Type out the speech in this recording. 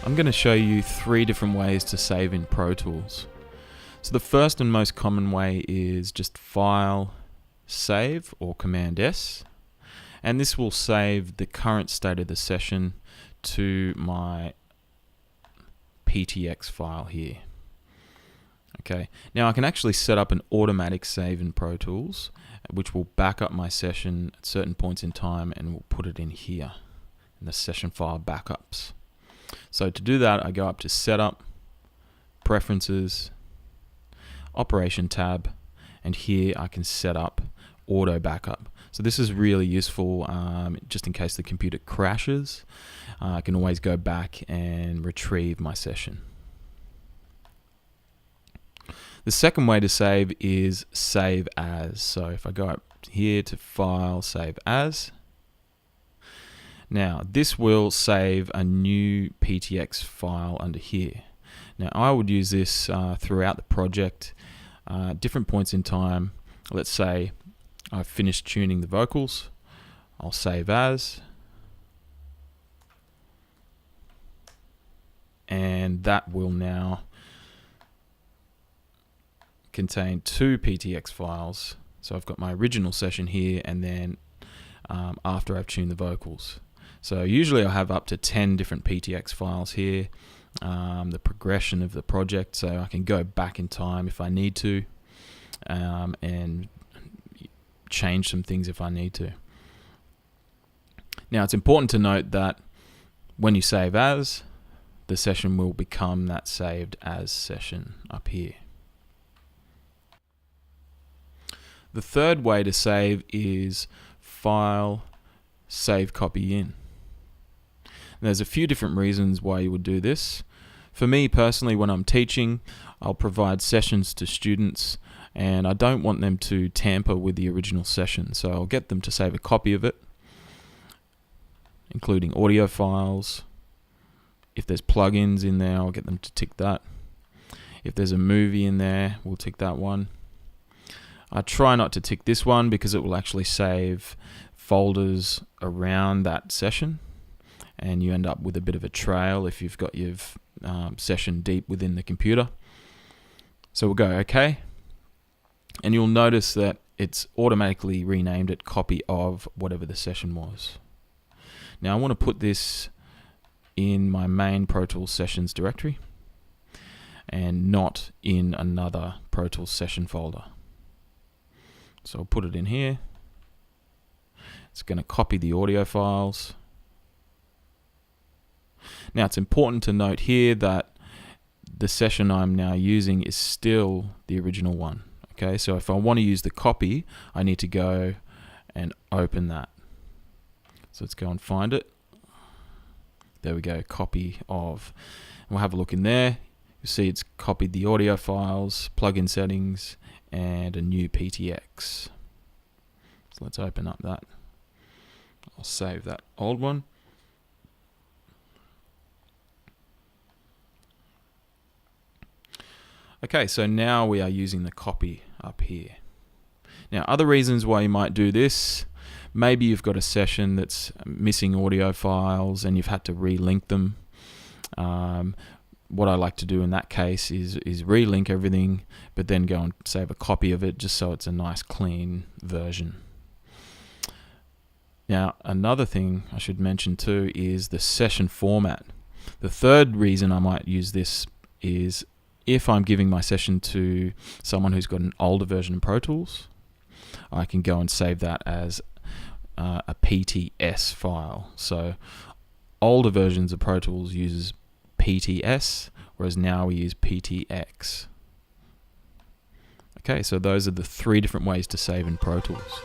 I'm going to show you 3 different ways to save in Pro Tools. So the first and most common way is just File, Save, or Command S, and this will save the current state of the session to my PTX file here. Okay, now I can actually set up an automatic save in Pro Tools, which will back up my session at certain points in time and will put it in here in the session file backups. So to do that, I go up to Setup, Preferences, Operation tab, and here I can set up Auto Backup. So this is really useful just in case the computer crashes. I can always go back and retrieve my session. The second way to save is Save As. So if I go up here to File, Save As, now this will save a new PTX file under here. Now I would use this throughout the project, different points in time. Let's say I've finished tuning the vocals, I'll save as, and that will now contain 2 PTX files. So I've got my original session here, and then after I've tuned the vocals. So usually I have up to 10 different PTX files here, the progression of the project, so I can go back in time if I need to, and change some things if I need to. Now it's important to note that when you save as, the session will become that saved as session up here. The third way to save is File, Save Copy In. There's a few different reasons why you would do this. For me personally, when I'm teaching, I'll provide sessions to students and I don't want them to tamper with the original session, so I'll get them to save a copy of it, including audio files. If there's plugins in there, I'll get them to tick that. If there's a movie in there, we'll tick that one. I try not to tick this one because it will actually save folders around that session, and you end up with a bit of a trail if you've got your session deep within the computer. So we'll go OK, and you'll notice that it's automatically renamed it copy of whatever the session was. Now I want to put this in my main Pro Tools sessions directory and not in another Pro Tools session folder. So I'll put it in here. It's going to copy the audio files. Now it's important to note here that the session I'm now using is still the original one. Okay, so if I want to use the copy, I need to go and open that. So let's go and find it. There we go, copy of. And we'll have a look in there. You see it's copied the audio files, plugin settings, and a new PTX. So let's open up that. I'll save that old one. Okay, so now we are using the copy up here. Now, other reasons why you might do this, maybe you've got a session that's missing audio files and you've had to relink them. What I like to do in that case is relink everything, but then go and save a copy of it just so it's a nice clean version. Now, another thing I should mention too is the session format. The third reason I might use this is if I'm giving my session to someone who's got an older version of Pro Tools, I can go and save that as a PTS file. So older versions of Pro Tools uses PTS, whereas now we use PTX. Okay, so those are the 3 different ways to save in Pro Tools.